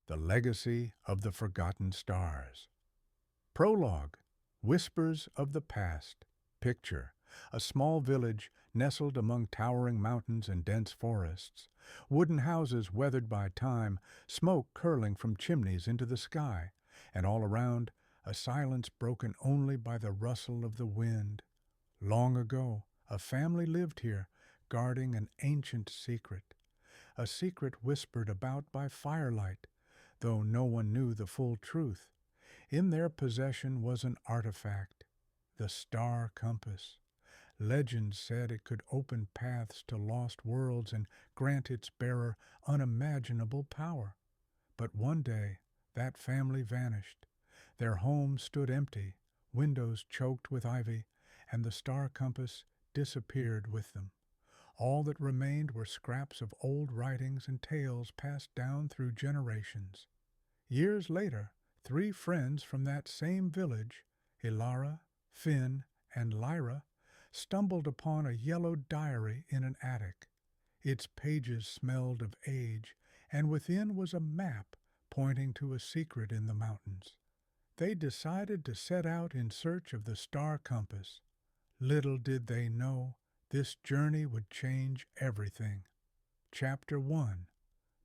The Legacy of the Forgotten Stars. Prologue. Whispers of the Past. Picture. A small village nestled among towering mountains and dense forests. Wooden houses weathered by time, smoke curling from chimneys into the sky, and all around a silence broken only by the rustle of the wind. Long ago, a family lived here, guarding an ancient secret. A secret whispered about by firelight, though no one knew the full truth. In their possession was an artifact, the star compass. Legend said it could open paths to lost worlds and grant its bearer unimaginable power. But one day, that family vanished. Their home stood empty, windows choked with ivy, and the star compass disappeared with them. All that remained were scraps of old writings and tales passed down through generations. Years later, 3 friends from that same village, Ilara, Finn, and Lyra, stumbled upon a yellow diary in an attic. Its pages smelled of age, and within was a map pointing to a secret in the mountains. They decided to set out in search of the star compass. Little did they know this journey would change everything. Chapter 1.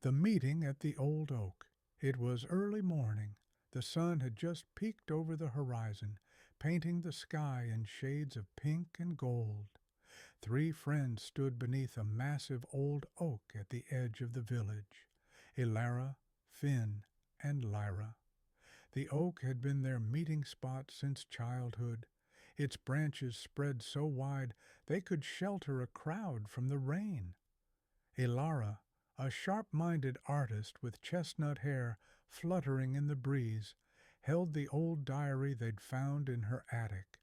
The Meeting at the Old Oak. It was early morning. The sun had just peeked over the horizon, painting the sky in shades of pink and gold. 3 friends stood beneath a massive old oak at the edge of the village, Ilara, Finn, and Lyra. The oak had been their meeting spot since childhood. Its branches spread so wide they could shelter a crowd from the rain. Ilara, a sharp-minded artist with chestnut hair fluttering in the breeze, held the old diary they'd found in her attic.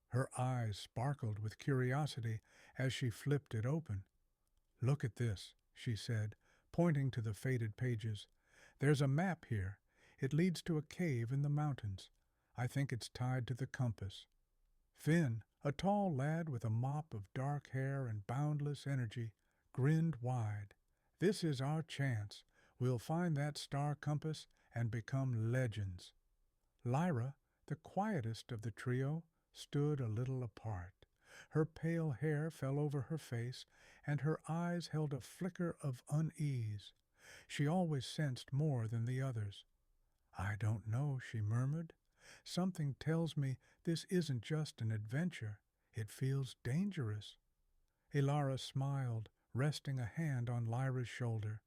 Her eyes sparkled with curiosity as she flipped it open. "Look at this," she said, pointing to the faded pages. "There's a map here. It leads to a cave in the mountains. I think it's tied to the compass." Finn, a tall lad with a mop of dark hair and boundless energy, grinned wide. "This is our chance. We'll find that star compass and become legends." Lyra, the quietest of the trio, stood a little apart. Her pale hair fell over her face, and her eyes held a flicker of unease. She always sensed more than the others. "I don't know," she murmured. "Something tells me this isn't just an adventure. It feels dangerous." Ilara smiled, resting a hand on Lyra's shoulder.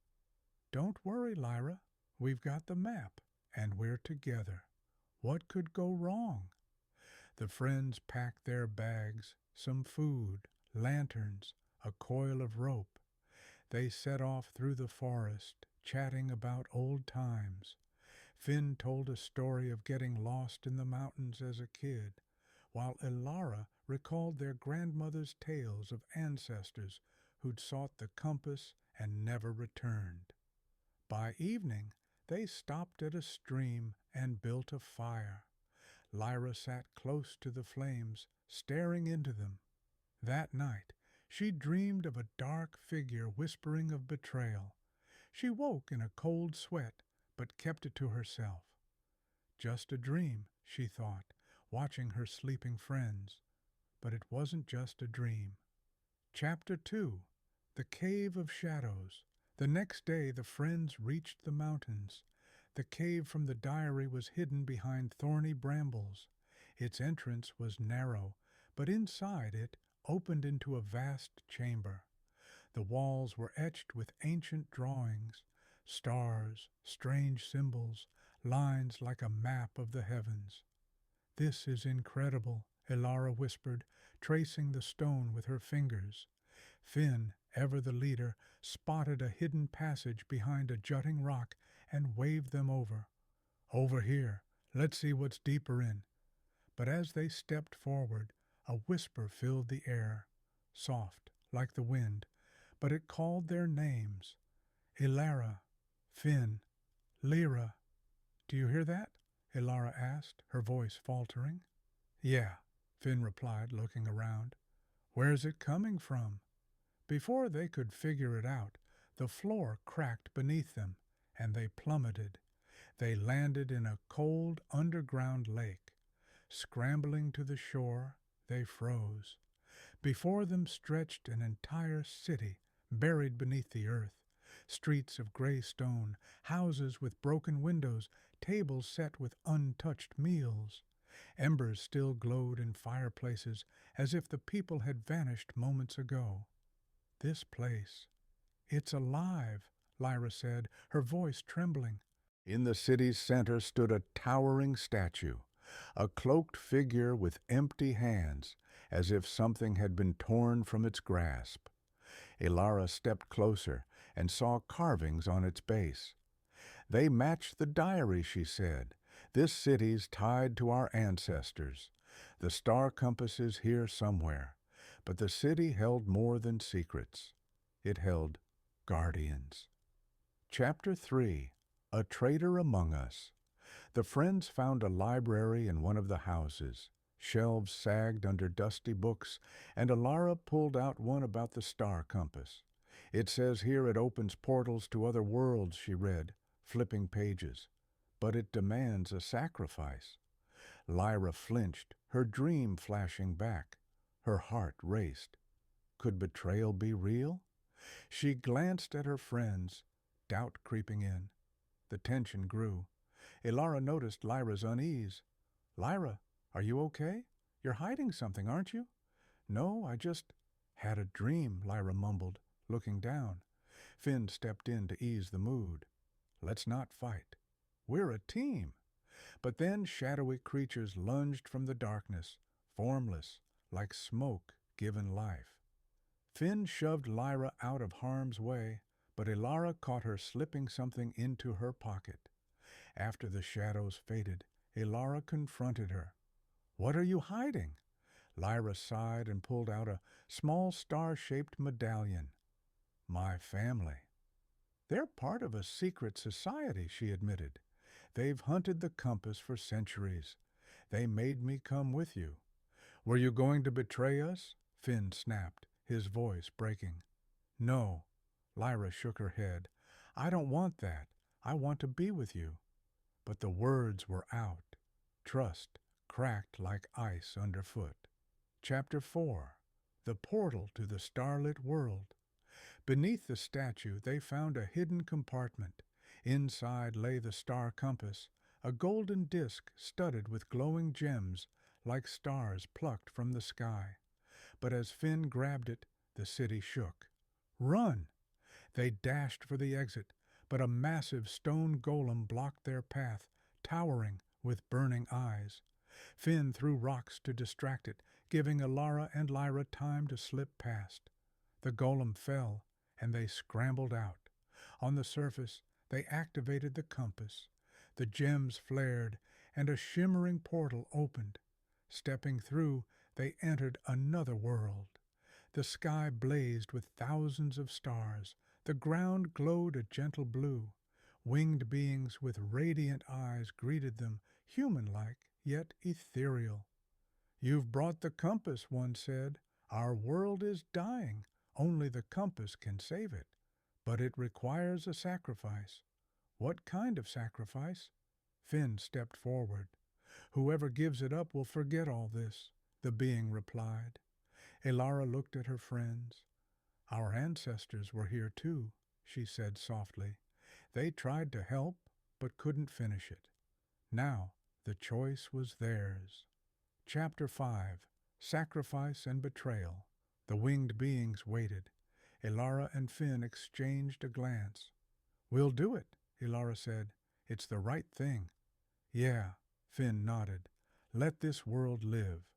"Don't worry, Lyra. We've got the map, and we're together. What could go wrong?" The friends packed their bags, some food, lanterns, a coil of rope. They set off through the forest, chatting about old times. Finn told a story of getting lost in the mountains as a kid, while Ilara recalled their grandmother's tales of ancestors who'd sought the compass and never returned. By evening, they stopped at a stream and built a fire. Lyra sat close to the flames, staring into them. That night, she dreamed of a dark figure whispering of betrayal. She woke in a cold sweat, but kept it to herself. Just a dream, she thought, watching her sleeping friends. But it wasn't just a dream. Chapter 2. The Cave of Shadows. The next day the friends reached the mountains. The cave from the diary was hidden behind thorny brambles. Its entrance was narrow, but inside it opened into a vast chamber. The walls were etched with ancient drawings, stars, strange symbols, lines like a map of the heavens. "This is incredible," Ilara whispered, tracing the stone with her fingers. Finn, ever the leader, spotted a hidden passage behind a jutting rock and waved them over. "Over here. Let's see what's deeper in." But as they stepped forward, a whisper filled the air, soft, like the wind, but it called their names. "Ilara, Finn, Lyra." "Do you hear that?" Ilara asked, her voice faltering. "Yeah," Finn replied, looking around. "Where's it coming from?" Before they could figure it out, the floor cracked beneath them, and they plummeted, They landed in a cold underground lake. Scrambling to the shore, they froze. Before them stretched an entire city buried beneath the earth. Streets of gray stone, houses with broken windows, tables set with untouched meals. Embers still glowed in fireplaces as if the people had vanished moments ago. This place, it's alive, Lyra said, her voice trembling. In the city's center stood a towering statue, a cloaked figure with empty hands, as if something had been torn from its grasp. Ilara stepped closer and saw carvings on its base. They matched the diary, she said. This city's tied to our ancestors. The star compass is here somewhere. But the city held more than secrets. It held guardians. Chapter 3. A Traitor Among Us. The friends found a library in one of the houses. Shelves sagged under dusty books, and Ilara pulled out one about the star compass. It says here it opens portals to other worlds, she read, flipping pages. But it demands a sacrifice. Lyra flinched, her dream flashing back. Her heart raced. Could betrayal be real? She glanced at her friends, doubt creeping in. The tension grew. Ilara noticed Lyra's unease. "Lyra, are you okay? You're hiding something, aren't you?" "No, I just had a dream," Lyra mumbled, looking down. Finn stepped in to ease the mood. "Let's not fight. We're a team." But then shadowy creatures lunged from the darkness, formless, like smoke given life. Finn shoved Lyra out of harm's way, but Ilara caught her slipping something into her pocket. After the shadows faded, Ilara confronted her. "What are you hiding?" Lyra sighed and pulled out a small star-shaped medallion. "My family." "They're part of a secret society," she admitted. "They've hunted the compass for centuries. They made me come with you." "Were you going to betray us?" Finn snapped, his voice breaking. "No." Lyra shook her head. "I don't want that. I want to be with you." But the words were out. Trust cracked like ice underfoot. Chapter 4. The Portal to the Starlit World. Beneath the statue they found a hidden compartment. Inside lay the star compass, a golden disk studded with glowing gems like stars plucked from the sky. But as Finn grabbed it, the city shook. "Run!" They dashed for the exit, but a massive stone golem blocked their path, towering with burning eyes. Finn threw rocks to distract it, giving Ilara and Lyra time to slip past. The golem fell, and they scrambled out. On the surface, they activated the compass. The gems flared, and a shimmering portal opened. Stepping through, they entered another world. The sky blazed with thousands of stars. The ground glowed a gentle blue. Winged beings with radiant eyes greeted them, human-like, yet ethereal. "You've brought the compass," one said. "Our world is dying. Only the compass can save it. But it requires a sacrifice." "What kind of sacrifice?" Finn stepped forward. "Whoever gives it up will forget all this," the being replied. Ilara looked at her friends. "Our ancestors were here too," she said softly. "They tried to help, but couldn't finish it. Now the choice was theirs." Chapter 5. Sacrifice and Betrayal. The winged beings waited. Ilara and Finn exchanged a glance. "We'll do it," Ilara said. "It's the right thing." "Yeah," Finn nodded. "Let this world live."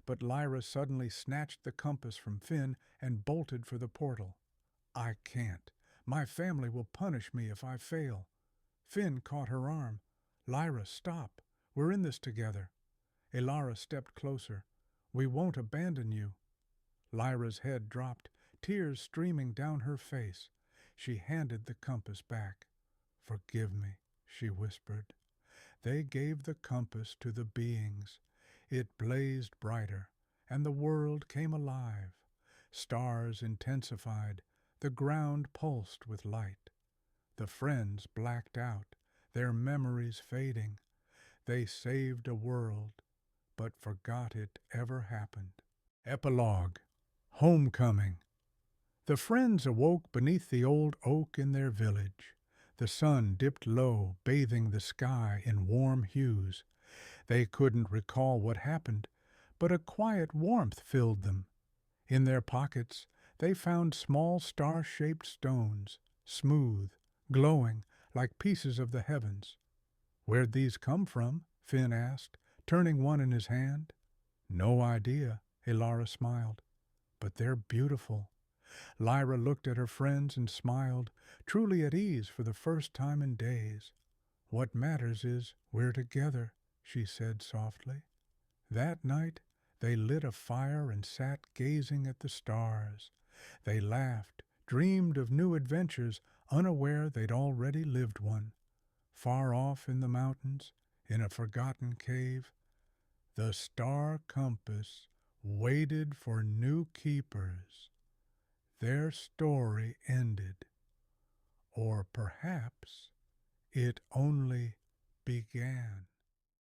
But Lyra suddenly snatched the compass from Finn and bolted for the portal. "I can't. My family will punish me if I fail." Finn caught her arm. "Lyra, stop. We're in this together." Ilara stepped closer. "We won't abandon you." Lyra's head dropped, tears streaming down her face. She handed the compass back. "Forgive me," she whispered. They gave the compass to the beings. It blazed brighter, and the world came alive. Stars intensified. The ground pulsed with light. The friends blacked out. their memories fading. They saved a world, but forgot it ever happened. Epilogue. Homecoming. The friends awoke beneath the old oak in their village. The sun dipped low, bathing the sky in warm hues. They couldn't recall what happened, but a quiet warmth filled them. In their pockets they found small star-shaped stones, smooth, glowing like pieces of the heavens. "Where'd these come from?" Finn asked, turning one in his hand. "No idea," Elara smiled. "But they're beautiful." Lyra looked at her friends and smiled, truly at ease for the first time in days. "What matters is we're together," she said softly. That night they lit a fire and sat gazing at the stars. They laughed, dreamed of new adventures, unaware they'd already lived one. Far off in the mountains, in a forgotten cave, the star compass waited for new keepers. Their story ended, or perhaps it only began.